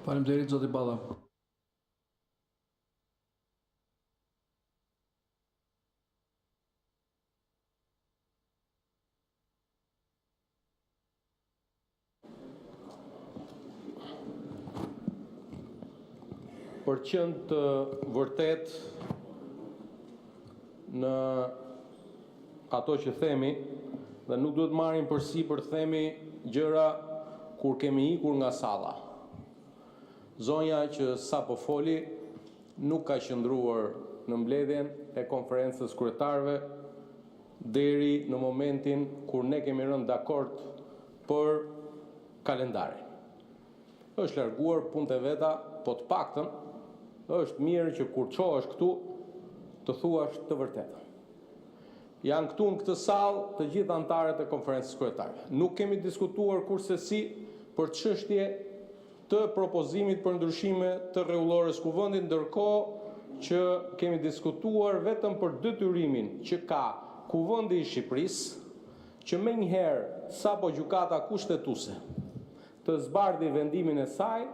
Faleminderit zoti Balla. Për qenë të vërtet në ato që themi, dhe nuk duhet marrim përsipër themi gjëra kur kemi ikur nga salla. Zonja që sapo foli nuk ka qëndruar në mbledhjen e konferencës kryetarëve deri në momentin kur ne kemi rënë dakord për kalendarin. Është larguar punët e veta, po të paktën është mirë që kur çohesh këtu të thuash të vërtetën. Janë këtu në këtë sallë të gjithë anëtarët e konferencës kryetare. Nuk kemi diskutuar kurse si për çështje të propozimit për ndryshime të rregullores kuvendit, ndërkohë që kemi diskutuar vetëm për detyrimin që ka Kuvendi i Shqipërisë, që menjëherë sapo gjykata kushtetuese të zbardhi vendimin e saj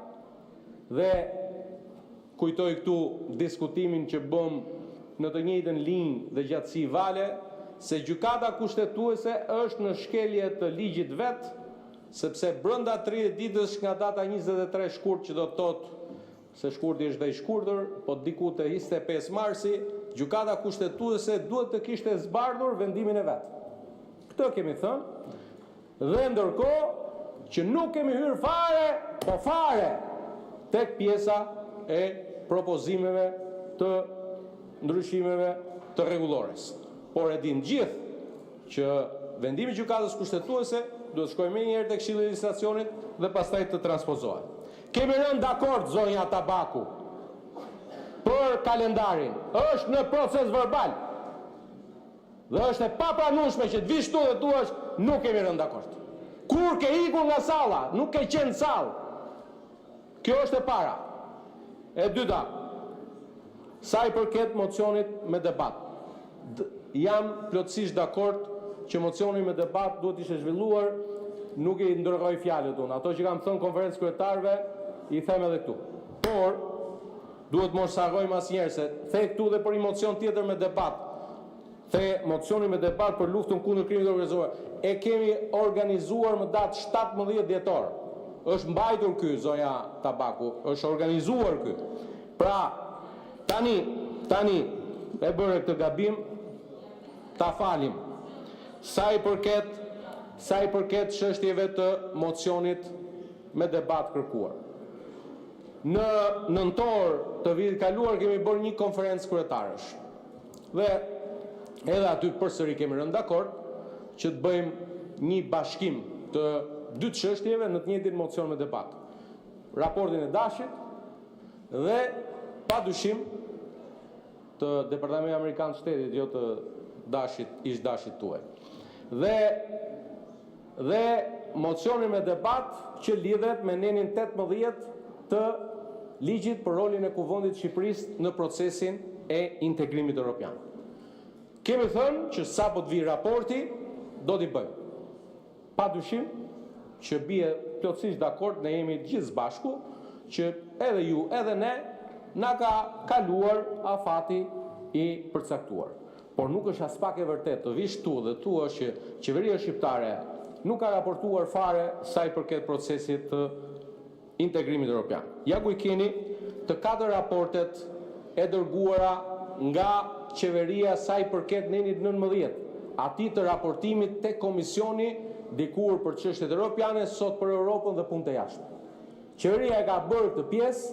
dhe kujtoj këtu diskutimin që bëm në të njëjtën linjë dhe gjatësi vale, se gjykata kushtetuese është në shkelje të ligjit vet, sepse brenda 30 ditësh nga data 23 shkurt, që do të thotë se shkurti është dhe i shkurtër, po diku te 25 marsi, gjykata kushtetuese duhet të kishte zbardhur vendimin e vet. Këtë kemi thënë, dhe ndërkohë që nuk kemi hyrë fare tek pjesa e propozimeve të ndryshimeve të rregullores. Por e dim gjithë që vendimi i gjykatës kushtetuese duhet shkojë më njëherë tek Këshilli i Legjislacionit dhe pastaj të transpozohet. Kemi rënë dakord zonja Tabaku për kalendarin. Është në proces verbal. Dhe është e papranueshme që të vish këtu dhe thuash nuk kemi rënë dakord. Kur ke ikur nga salla, nuk ke qenë në sallë. Kjo është e para. E dyta, sa i përket mocionit me debat. Jam plotësisht dakord që mocioni me debat duhet ishte zhvilluar, nuk i ndërgoj fjalët unë. Ato që kam thënë konferencës kryetarëve, i them edhe këtu. Por, duhet mos harrojmë asnjëherë se the këtu dhe për një mocion tjetër me debat. The mocioni me debat për luftën kundër krimit të organizuar. E kemi organizuar më datë 17 dhjetor. Është mbajtur ky zonja Tabaku, është organizuar ky. Pra, tani e bëre këtë gabim, ta falim. Sa i përket çështjeve të mocionit me debat kërkuar. Në nëntor të vitit kaluar kemi bërë një konferencë kryetarësh. Dhe edhe aty përsëri kemi rënë dakord që të bëjmë një bashkim të dy çështjeve në të njëjtin mocion me debat. Raportin e Dashit dhe padyshim të Departamentit Amerikan të Shtetit, jo të ish Dashit tuaj. Dhe mocioni me debat që lidhet me nenin 18 të ligjit për rolin e Kuvendit të Shqipërisë në procesin e integrimit evropian. Kemi thënë që sapo të vi raporti, do t'i bëjmë. Padyshim që bie plotësisht dakord, ne jemi gjithë bashku që edhe ju, edhe ne na ka kaluar afati i përcaktuar. Por nuk është as pak e vërtet të vish tu dhe thua që qeveria shqiptare nuk ka raportuar fare sa i përket procesit të integrimit evropian. Ja ku i keni të 4 raportet e dërguara nga qeveria sa i përket nenit 19, atij të raportimit tek komisioni dikur për çështjet evropiane, sot për Europën dhe punët e jashtme. Qeveria e ka bërë këtë pjesë,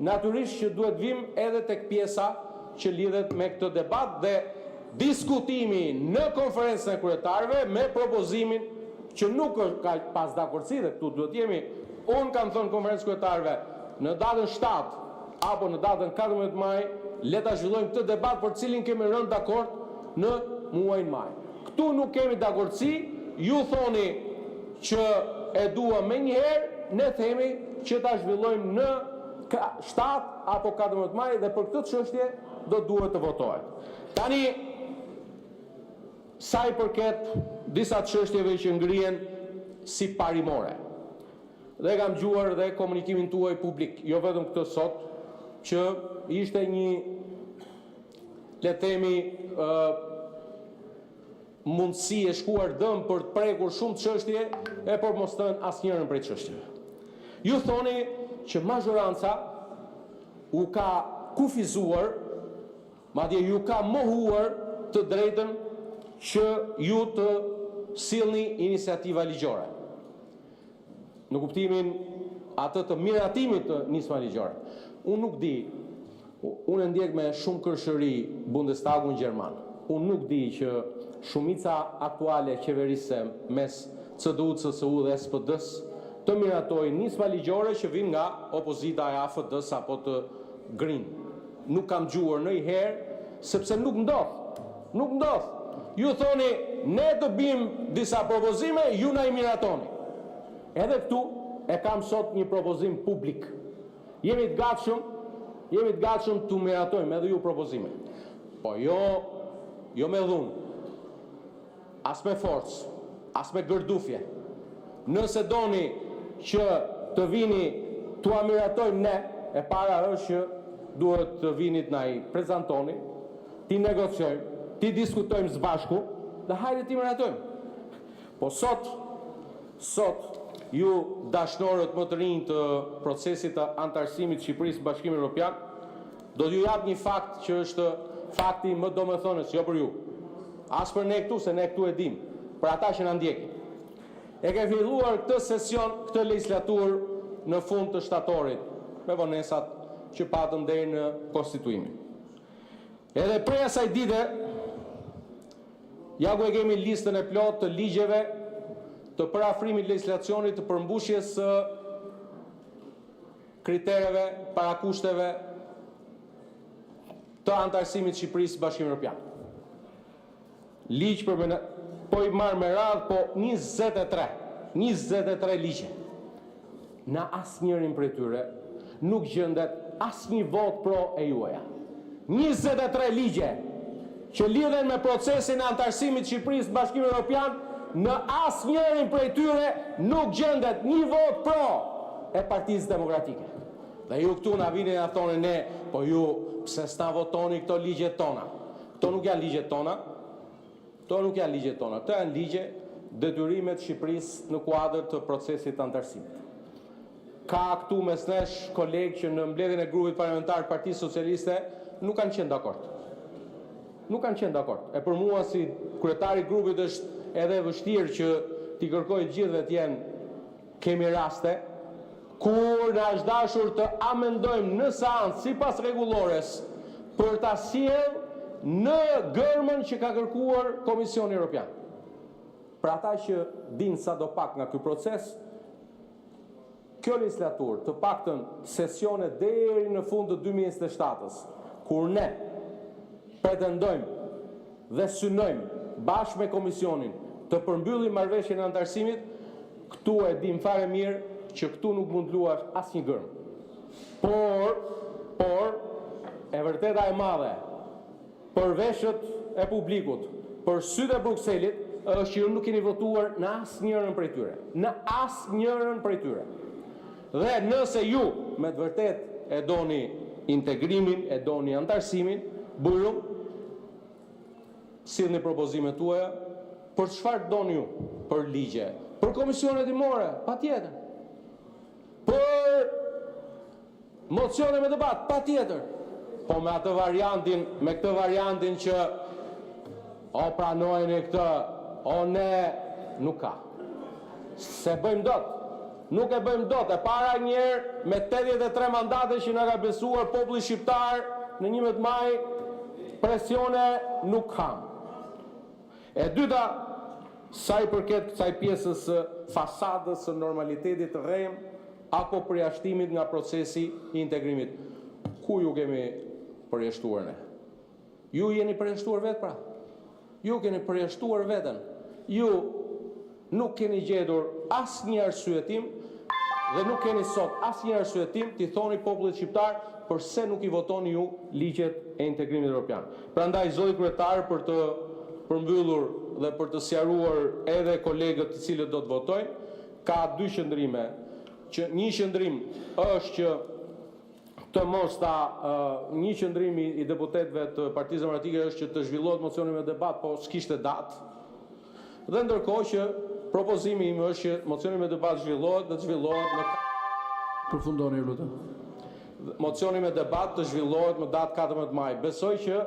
natyrisht që duhet vim edhe tek pjesa që lidhet me këtë debat dhe diskutimi në konferencën e kryetarëve me propozimin që nuk ka pas dakordsi dhe këtu duhet jemi. Unë kam thënë konferencës kryetarëve në datën 7 apo në datën 14 maj le ta zhvillojmë këtë debat për cilin kemi rënë dakord në muajin maj. Këtu nuk kemi dakordsi, ju thoni që e dua menjëherë, ne themi që ta zhvillojmë në 7 apo 14 maj dhe për këtë çështje do duhet të votohet. Tani sa i përket disa çështjeve që ngrihen si parimore. dhe kam dëgjuar dhe komunikimin tuaj publik, jo vetëm këtë sot, që ishte një, le të themi, mundësi e shkuar dëm për të prekur shumë çështje e por mos thënë asnjërin prej çështjeve. Ju thoni që majoranca u ka kufizuar, madje ju ka mohuar të drejtën që ju të sillni iniciativa ligjore. Në kuptimin atë të miratimit të nisma ligjore. Unë nuk di, unë e ndjek me shumë kërshëri Bundestagun gjerman. Unë nuk di që shumica aktuale qeverisë mes CDU, CSU dhe SPD-s të miratojnë nisma ligjore që vijnë nga opozita e AFD-s apo të Green. Nuk kam dëgjuar ndonjëherë sepse nuk ndodh. Nuk ndodh. Ju thoni ne të bëjmë disa propozime, ju na I miratoni. Edhe këtu e kam sot një propozim publik. Jemi të gatshëm të miratojmë edhe ju propozime. Po jo me dhunë, as me forcë, as me gërdufje. Nëse doni që të vini të miratojmë ne, e para është që duhet të vinit na I prezantoni, ti negociojmë, ti diskutojmë së bashku, dhe hajde ti miratojmë. Po sot ju dashnorët më të rinj të procesit të antarësimit të Shqipërisë në Bashkimin Evropian, do t'ju jap një fakt që është fakti më domethënës, jo për ju. As për ne këtu, se ne këtu e dim, për ata që na ndjekin. E ke filluar këtë sesion, këtë legislaturë në fund të shtatorit, me vonesat që patën deri në konstituimin. Edhe prej asaj dite, ja ku e kemi listën e plotë të ligjeve të parafrimit legislacionit të përmbushjes së kritereve, parakushteve të antarësimit të Shqipërisë në Bashkimin Evropian. Ligj për po I marr me radhë, po 23 ligje. Në asnjërin prej tyre nuk gjendet asnjë vot pro e juaja. 23 ligje që lidhen me procesin e antarësimit të Shqipërisë në Bashkimin Evropian, në asnjërin prej tyre nuk gjendet një vot pro e Partisë Demokratike. Dhe ju këtu na vini na thonë ne, po ju pse s'ta votoni këto ligjet tona? Këto nuk janë ligjet tona. Këto janë ligje detyrimet Shqipërisë në kuadër të procesit të antarësimit. Ka këtu mes nesh kolegë që në mbledhjen e grupit parlamentar të Partisë Socialiste nuk kanë qenë dakord. E për mua si kryetari I grupit është edhe vështirë që t'i kërkoj gjithëve t'jenë kemi raste kur na është dashur të amendojmë në seancë sipas rregullores për ta sjellë në gërmën që ka kërkuar Komisioni Evropian. Për ata që dinë sadopak nga ky proces, kjo legislaturë, të paktën sesione deri në fund të 2027-s, kur ne pretendojmë dhe synojmë bashkë me Komisionin të përmbyllim marrëveshjen e antarësimit, këtu e dim fare mirë që këtu nuk mund luash asnjë gërm. Por e vërteta e madhe për veshët e publikut, për sytë e Brukselit, është që ju nuk keni votuar në asnjërin prej tyre. Dhe nëse ju me të vërtet e doni integrimin, e doni antarësimin, bujrum, sillni propozimet tuaja, për çfarë doni ju? Për ligje, për komisione hetimore, patjetër. Për mocione me debat, patjetër. Po me këtë variantin që o pranojnë këtë, o ne, nuk ka. Se bëjmë dot. Nuk e bëjmë dot. E para njerë me 83 mandate që na ka besuar populli shqiptar në 11 maj, presione nuk kam. E dyta, sa I përket kësaj pjesës së fasadës së normalitetit të rrem apo përjashtimit nga procesi I integrimit. Ku ju kemi përjashtuar ne? Ju jeni përjashtuar vetë pra. Ju keni përjashtuar veten. Ju nuk keni gjetur asnjë arsyetim dhe nuk keni sot asnjë arsyetim t'i thoni popullit shqiptar përse nuk I votoni ju ligjet e integrimit evropian. Prandaj zoti kryetar, për të përmbyllur dhe për të sqaruar edhe kolegët të cilët do të votojnë, ka dy qëndrime. që një qëndrim është që të mos ta një qëndrim i deputetëve të Partisë Demokratike është që të zhvillohet mocioni me debat, po s'kishte datë. Dhe ndërkohë që propozimi im është që mocioni me debat zhvillohet dhe të zhvillohet në Përfundoni, ju lutem. mocioni me debat të zhvillohet më datë 14 maj. Besoj që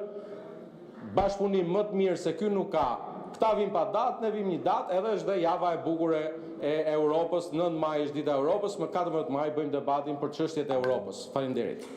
bashkëpunim më të mirë se ky nuk ka. Këta vim pa datë, ne vim një datë, edhe është dhe java e bukur e Europës, 9 maj është dita e Europës, më 14 maj bëjmë debatin për çështjet e Europës. Faleminderit.